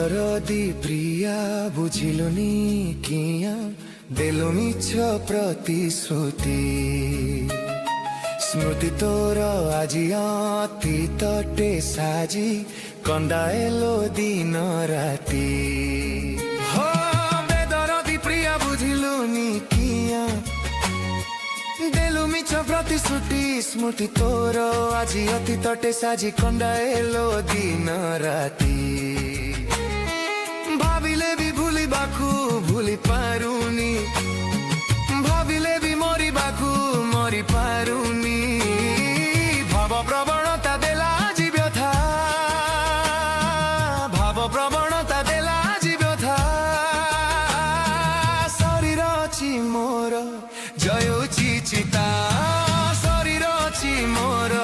बेदरदी प्रिया बुझिलुनी किया देलु मिछ प्रतिश्रुति स्मृति तोर আজি अति तटे साजी कंदाएलो दिन राति हो बेदरदी प्रिया बुझिलुनी किया देलु मिछ प्रतिश्रुति स्मृति तोर আজি अति तटे साजी कंदाएलो दिन राति भाविले भी भूली बाकू भूली पारुनी भाविले भी मरी बाकू मरी पारुनी भाव प्रवणता देला जी व्यथा भाव प्रवणता देला जी व्यथा शरीर अछि मोर जयोची चिता शरीर अछि मोर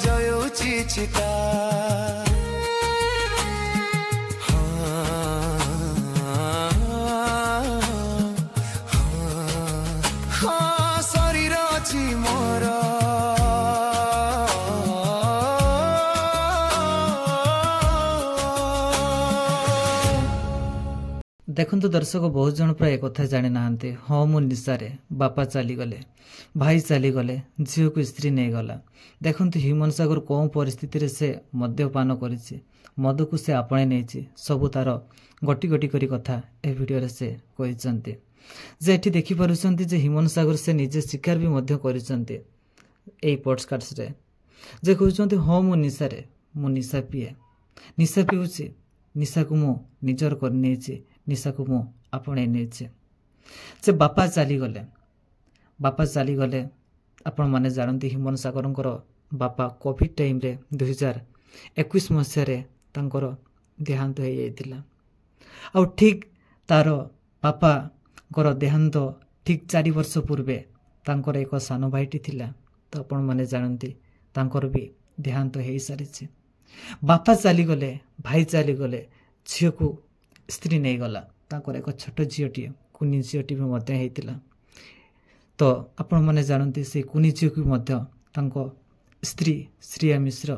जयोची चिता देखंतु दर्शक बहुत जन प्राय कथा जानी ना हाँ मु निशारे बापा चली गले भाई चली गले झील को स्त्री नहीं गला देखंतु ह्यूमन सागर कौन परिस्थिति से मद्यपान करिछि मद को से आपणे नहीं सबू तार गटी गटी करी कथा ए वीडियो से कहिसंती जे एठी देखि पारुसंती जे ह्यूमन सागर से निजे शिकार भी मध्य करिसंती एई पॉडकास्ट रे जे कहउसंती हाँ मु निशारे मु निशा पिए निशा पिउछि निशा को मु निजर कर नेछि निशा को मु आपणे नेछि से बापा चली गले आपण माने जानती ह्यूमन सागरंकर बापा कोविड टाइम रे 2021 मसीह रे तांकर देहांत हो जाइतिला आ ठीक तार बापा कर देहांत ठीक 4 वर्ष पूर्वे तांकर एक सान भाईटी थिला तो आपण माने जानती तांकर भी देहांत हो सारी बापा चली गले भाई चली गले झील को स्त्री नहीं गला तांकर एक छोट झीटी कुनी झीटी भी मध्य हेतिला तो आपण माने जानती से कुनी झील को मध्य तांको स्त्री श्रिया मिश्र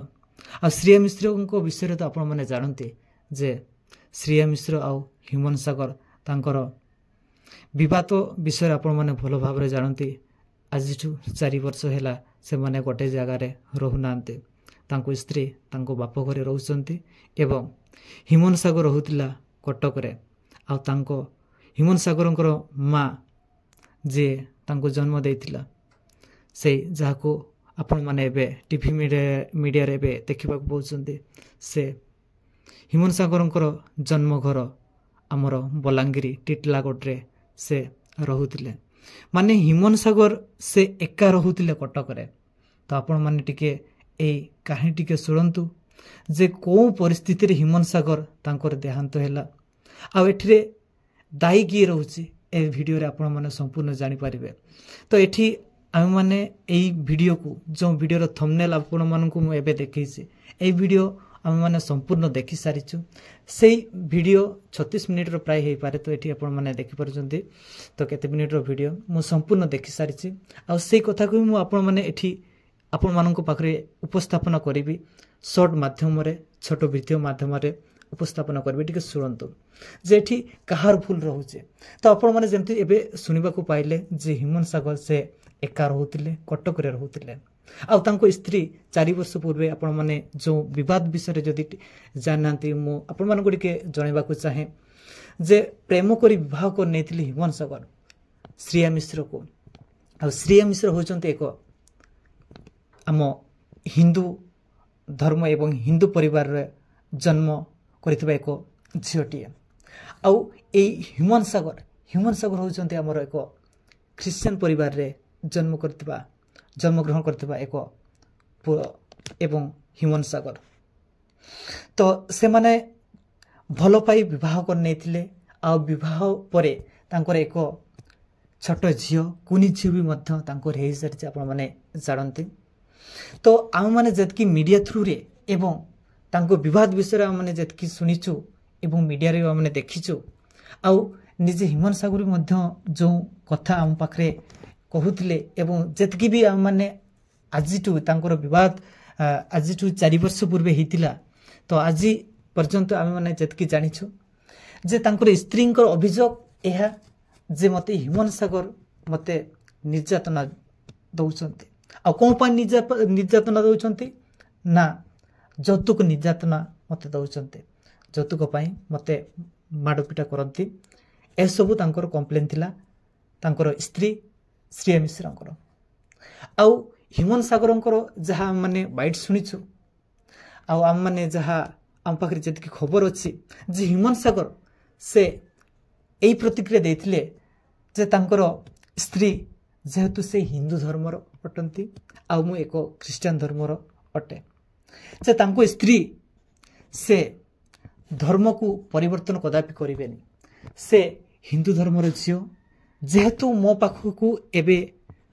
आ श्रिया मिश्र को विषय तो आपण माने जानती जे श्रिया मिश्र आ ह्यूमन सागर तांकर विवाद विषय आपण माने भलो भाबरे जानती आज 4 वर्ष हैला से माने गोटे जगह रे रहउनांते तांको स्त्री तांको बाप घरे रहउसंती एवं ह्यूमन सागर रहुतिला कटक रे आ तांको ह्यूमन सागरंकर माँ जे तांको जन्म देइतिला से जाको आपण माने एबे टीवी मीडिया रे बे देखिबा को बोलचंती से ह्यूमन सागरंकर जन्म घर हमर बलांगिरी टिटलागढ़ रे से रहुतिले माने ह्यूमन सागर से एका रहुतिले कटक रे तो आपण माने टिके ए कहानी टिके सुनंतु जे को परिस्थिति रे ह्यूमन सागर तांकर देहांत हैला आ एठिरे दाई की रहउची ए वीडियो रे आपण माने संपूर्ण जानि परिबे तो एठी आम माने एई वीडियो को जो वीडियो रो थंबनेल आपण मानन को एबे देखैछि ए वीडियो आम माने संपूर्ण देखि सारिछु सेई वीडियो 36 मिनिट रो प्राय हेई पारे तो एठी आपण माने देखि परछंती तो केते मिनिट रो वीडियो मु संपूर्ण देखि सारिछि आ सेई कथा को मु आपण माने एठी आपण मानन को पाखरे उपस्थापन करिवि शॉर्ट माध्यम रे छोट वीडियो माध्यम रे उपस्थापन करबे टिके सुनंतु जेठी कहार भूल रहउचे तो आपण माने जेमति एबे सुनिबा को पाइले जे ह्यूमन सागर से एका रहउतिले कटक रे रहउतिले आ तांको स्त्री 4 वर्ष पूर्वे आपण माने जो विवाद विषय जदि जाननांती मु आपण मान गुडी के जणैबा को चाहे जे प्रेम करी विवाह कर नेथिले ह्यूमन सागर श्रिया मिश्र को आ श्रिया मिश्र होचंते एक आम हिंदू धर्म एवं हिंदू परिवार रे जन्म करथिबा एक झीटी आउ ए ह्यूमन सागर होचंते हमर एक ख्रिश्चियन परिवार रे जन्म ग्रहण करथिबा एक एवं ह्यूमन सागर तो से माने भलो पाई विवाह कर नेथिले आ विवाह परे तांकर एक छोट झियो कुनी झियो भी मध्य तांकर हेई सारी आपण माने जानती तो आम माने जतकी मीडिया थ्रू रे एवं तांको विवाद विषय आम माने जतकी सुनिछु एवं मीडिया रे आम माने देखिछु आउ निजे ह्यूमन सागर मध्य जो कथा आम पाखरे कहूतिले एवं जतकी भी आम माने आजिटू तांकर विवाद आजिटू 4 वर्ष पूर्वे हितिला तो आज पर्यंत आम मैंने जितकी जाचु जे तांकर स्त्री अभियोग यह जे मते ह्यूमन सागर मते निर्यातना दौरान आ कौन निर्यातना दौरान ना जौतुक निर्यातना मते दौरान जौतुक मते माड़पिटा करती एसबू तांकर कम्प्लेन थिला तांकर स्त्री श्रिया मिश्र आउ ह्यूमन सागर जहाँ माने बाइट शुणीचु आम मैंने जहाँ आम पाखे जी खबर अच्छी जे ह्यूमन सागर से यही प्रतिक्रिया देथिले जे तांकर स्त्री जेहेतु से हिंदू धर्मर अटंती आ मु एक ख्रीस्टान धर्मर अटे जे तांको स्त्री से धर्म को परिवर्तन कदापि करेनि से हिंदू धर्मर झील जेहेतु मो पाखकू एबे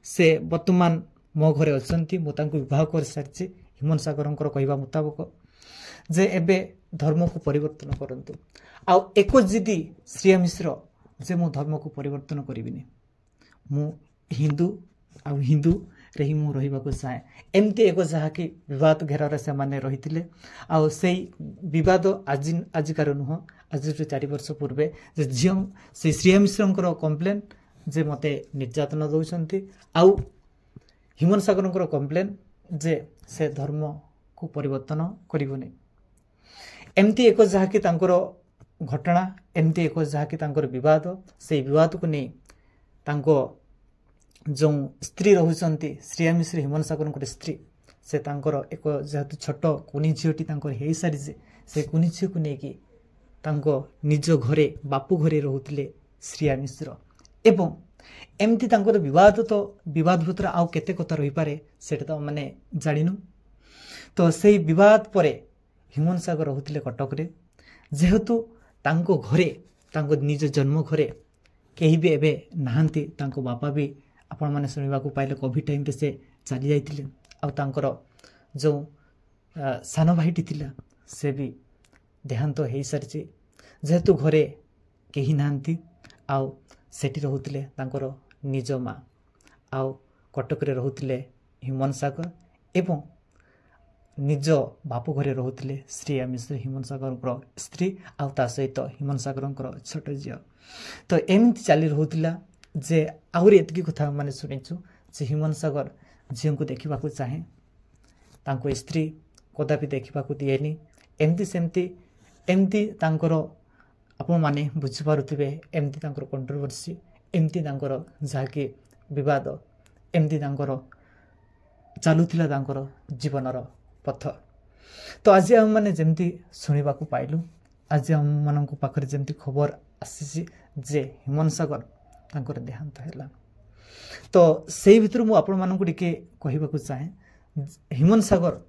से वर्तमान मो घरे अच्छी मुझे विवाह कर सारी ह्यूमन सागर कहवा मुताबक जे एबे धर्म को परिवर्तन करंतु आ एक जिदी श्रिया मिश्र जे मो धर्म को परिवर्तन करिबिनी मु हिंदू आ हिंदू रे ही मु रहिबा को चाहे एमती एक जहाँकि विवाद घेरार से माने रहिथिले आ सेई विवाद आजिकार नुह आज 4 वर्ष पूर्वे जे झियो से श्रिया मिश्र कम्प्लेन जे मते निर्यातना दौरान आउ ह्यूमन सागर कम्प्लेन जे से धर्म को परिवर्तन करिबोनी एमती एक जहाँकि तांकर घटना एमती एक जहाँकि तांकर विवाद से विवाद को नहीं तांको जो स्त्री रहुचंती श्रिया मिश्र ह्यूमन सागर स्त्री से तांकर एक जेहेतु छोट कुनी झीटी हो सारी से कुनी झी को लेकिन तांको निज घरे बापू घरे रोते श्रिया मिश्र एवं एमती तांकर विवाद तो विवाद भीतर आउ केते कथा रही पारे सेटा तो माने जानिनु तो से विवाद परे ह्यूमन सागर रोते कटक रे जेहेतु तांको घरे तांको निज जन्म घरे कहीं भी एबे नहांती तांको बापा भी आपण माने सुनिबा को पाइले कोविड टाइम रे से चली जाइतिले आ तांकर जो सान भाईटी थिला से भी देहांत हो सारी जेहेतु घरे कहीं नहांती आउ सेठी रहुतिले तांकर निज माँ आउ कटक रे रहुतिले ह्यूमन सागर एवं निज बापू घरे रहुतिले श्रिया मिश्र ह्यूमन सागर स्त्री आ सहित ह्यूमन सागर छोट झील तो एमती चली रहुतिला जे आहरी एतकी कथा माने सुनिचु जे ह्यूमन सागर झील को देखा चाहे तांको स्त्री कदापि देखा दिएनी एमती सेमती एमती तांकर आपण माने बुझी पारुथिबे एमती तांकर कंट्रोवर्सी एमती तांकर जहाँकि विवाद एमती तांकर चालुथिला तांकर जीवनर पथ तो आज आम मैंने जमती शुणा पाइलु आज आम मान पाखे जमती खबर आसी जे ह्यूमन सागर तांकर देहांत है तो से भितर मु आपण मानकु टिके कहबाकू चाहे ह्यूमन सागर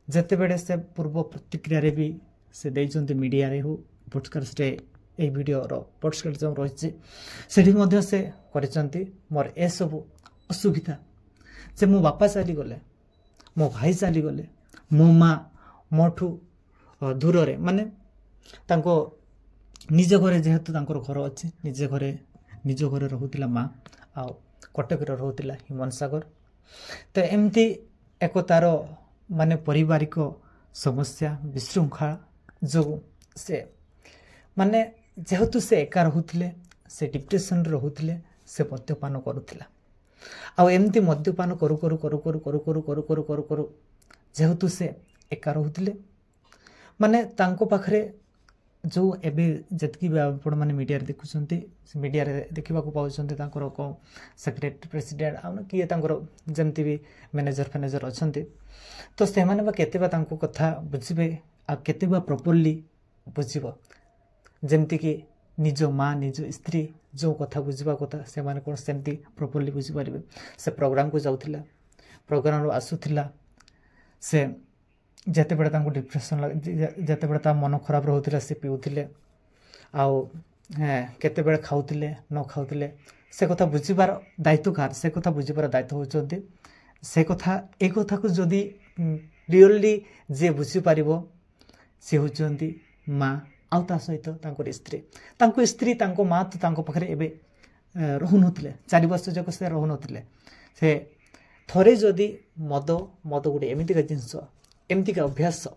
जेते बेडे से पूर्व प्रतिक्रिया रे भी से देइचंती मीडिया रे हो पॉडकास्ट रे ए वीडियो रो पॉडकास्ट जो रहिछि सेठी मध्ये से करिसंती मोर ए सब असुविधा जे मो बापा चली गले मो भाई चली गले मो माँ मोठू दूर रे माने तांको निज घरे जेहेतु तांकर घर अच्छे निज घरे रहुतिला माँ आ कटक रे रहुतिला ह्यूमन सागर तो एमती एक तार माने पारिवारिक समस्या विशृंखला जो से माने जेहेतु से एका रहुतिले से डिप्रेशन रे रहुतिले से मद्यपान करुथिला आ एमती मद्यपान करू करू करू करू करू करू करू करू करू करू जेहेतु से एका रहुतिले माने तांको पाखरे जो एबे जतकी भी आपण माने मीडिया रे देखुछंती मीडिया रे देखिबा को पाउछंती तांकर को सेक्रेटरी प्रेसिडेंट आ किए तांकर जेमती भी मैनेजर अछंती तो से माने बा केते बा तांको कथा बुझिबे आ केते बा प्रॉपर्ली बुझिबो जेमती कि निज माँ निज स्त्री जो कथा बुझिबा कथा से माने कोन सेमती प्रॉपर्ली बुझि पारिबे से प्रोग्राम को जाउथिला प्रोग्राम रो आसुथिला से जेते बेटा तांको डिप्रेशन जेते बेटा मन खराब रहउथिला से पिउथिले आउ केते बेटा खाउथिले न खाउथिले से कथा बुझिबार दायित्व कार से कथा बुझिबार दायित्व होचंती से कथा ए कथा को जदी रियली जे बुझि पारिबो से होचंती माँ आउ ता सहित तांको स्त्री तांको माँ तो तांको पाखरे एबे रहुनथिले 4 वर्ष जक से रहुनथिले से थरे जदि मद गोटे एमती जिनस एमती अभ्यास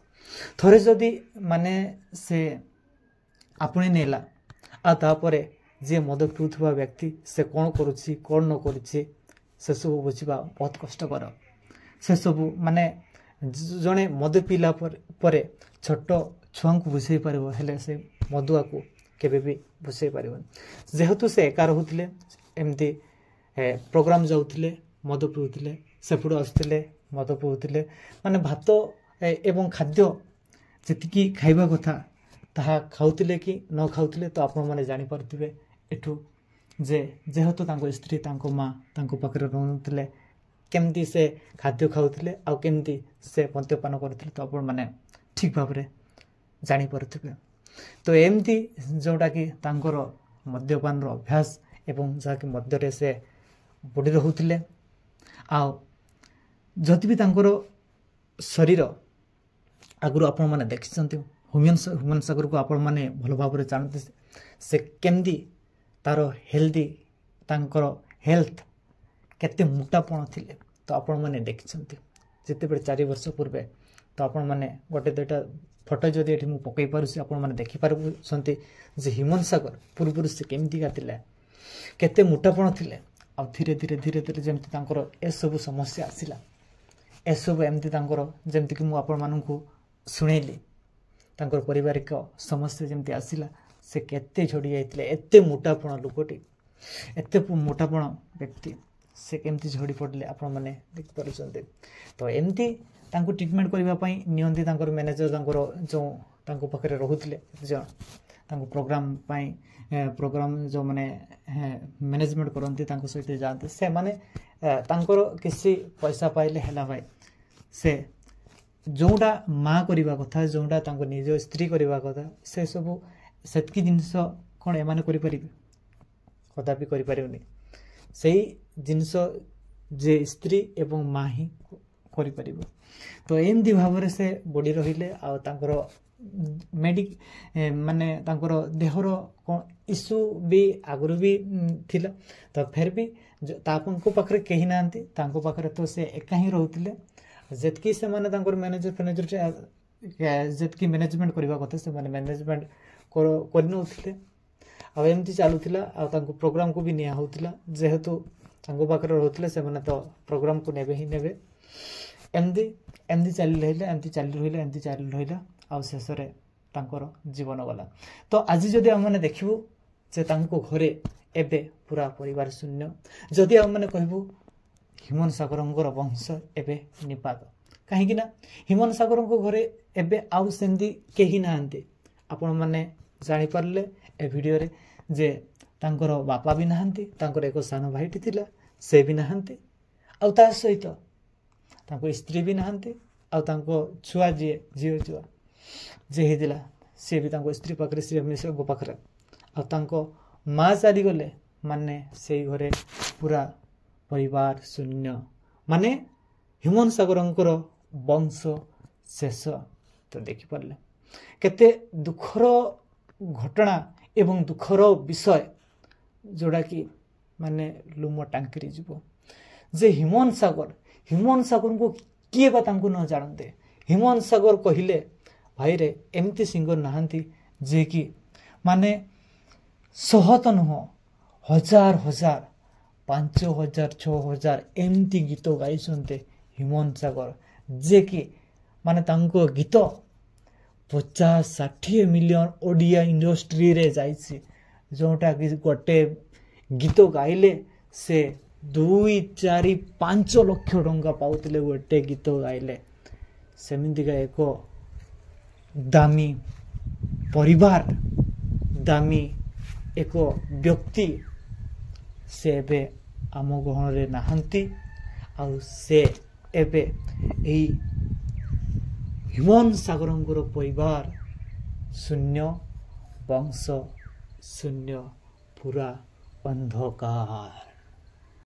थरे जदि माने से आपणे नेला आ तापरे जे मद पिउथुवा व्यक्ति से कौन करुछि कौन न करुछि से सब बुझिबा बहुत कष्टकर। से सब माने जड़े मद पीला परे छोट छुआ को बुझे पार हेले से मदुआ को केबे भी बुझे पार जेहेतु से एका रोते एमती प्रोग्राम जाऊले मद पिउले सेपटू आसुले मद पिउले माने भात एवं खाद्य जी खाइबा कथा ताहा खाउतिले कि न खाउतिले तो आपण माने जानि पारुथिबे एठू जे जेहेतु तांको स्त्री तांको माँ तांको पाखरे रहउतिले केमती से खाद्य खाउतिले आ केमती से मद्यपान करथिले तो आपण माने ठीक भाबरे जानि पारुथिबे। तो एमती जोटा कि तांकर मद्यपान रो अभ्यास एवं जाकि मध्यरे से बुडी रहउतिले आ जति भी तांकर शरीर आगुरु आपण माने देखिसंती ह्यूमन सागर को आपण माने भल भाबरे जानते से केमती तार हेल्दी तांकर हेल्थ केते मोटापण थिले तो आपण माने देखिसंती जेते बेले 4 वर्ष पूर्वे तो आपण माने गोटे दुटा फोटो जदि एठी मु पकई पारुसी आपण माने देखि पारुसंती जे ह्यूमन सागर पूर्व से केमती गातिले केते मोटापण थिले आ धीरे धीरे धीरे धीरे जेमती तांकर ए सब समस्या आसिला ए सब एमती तांकर जेमती कि मु आपण माननकु सुनेली तांकर पारिवारिक समस्या जमती आसिला से केते झड़ी जाइतिले एते मोटापण लोकटी एते मोटापण व्यक्ति से केमती झड़ी पड़ले आपण माने देख पारुछन्ते। तो एमती तांको ट्रीटमेंट करबा पई नियंती तांकर मैनेजर तांकर जो तांको पाखरे रहुतिले जो तांको प्रोग्राम पई प्रोग्राम जो माने मैनेजमेंट करंती तांको सहित जानते से माने तांकर किसी पैसा पाइले हैला भाई से जोटा माँ करवा कथा जोटा तांको निज स्त्री करवा कथा से सब सेतकी जिनस कौन एमाने करि परिबे कदापि करि परिबनी सेही जिनस जे स्त्री एवं माँ ही करि परिबो। तो एमती भाव से बॉडी रहिले आ तांकर मेडिक माने तांकर देहर कौन इश्यू भी आगुरु भी थिला तो फिर भी तांको पाखरे केही नांती तांको पाखरे तो से एका ही रहउतिले जेतकी से माने तांकर मैनेजर जेतकी मैनेजमेंट करबा कथा से माने मैनेजमेंट करनउथिले आ एमती चालुथिला आ तांको प्रोग्राम को भी निया होतिला जेहेतु तांको पाखरे रहउथिले से माने तो प्रोग्राम को नेबे ही नेबे एमती एमती चाली रहिला आ शेष रे तांकर जीवन गला। तो आज जदि हम माने देखिबु जे तांको घरे एबे पूरा परिवार शून्य जदि हम माने कहबु ह्यूमन सागरंकर वंश एबे निपात कहीं ना ह्यूमन सागर घरे एबे आउ सेंदी केही नांती आपण माने जानि पारले ए वीडियो रे जे तांकर बापा भी नांती तांकर एक सान भाईटी थिला से भी नांती आउ ता सहित तांको स्त्री भी नांती आउ तांको छुआ झील छुआ जे हेदिला से भी तांको स्त्री पाखरे श्री हमेशा गो पाखरे आउ तांको माँ चली गले माने से घरे पूरा परिवार शून्य माने ह्यूमन सागरंकर वंश शेष। तो देखि पारले केते दुखर घटना एवं दुखर विषय जोड़ा कि माने लुम टांकरी जीव जे ह्यूमन सागर को किए बा तांको न जानते ह्यूमन सागर कहिले भाई रे एमती सिंगर नहांती जे कि माने सहत नुह हजार हजार 5000 6000 एमती गीत गाई ह्यूमन सागर जे कि माने तांको गीत 50-60 मिलियन ओडिया इंडस्ट्री रे जाइछि जोटा कि गोटे गीत गाइले से 2-4-5 लाख टंका पाउतिले गोटे गीत गाइले सेमितिका एक दामी परिवार दामी एक व्यक्ति से एबे आम गहन रे नाहंती आउ से एबे एई ह्यूमन सागरंकर परिवार शून्य वंश शून्य पूरा अंधकार।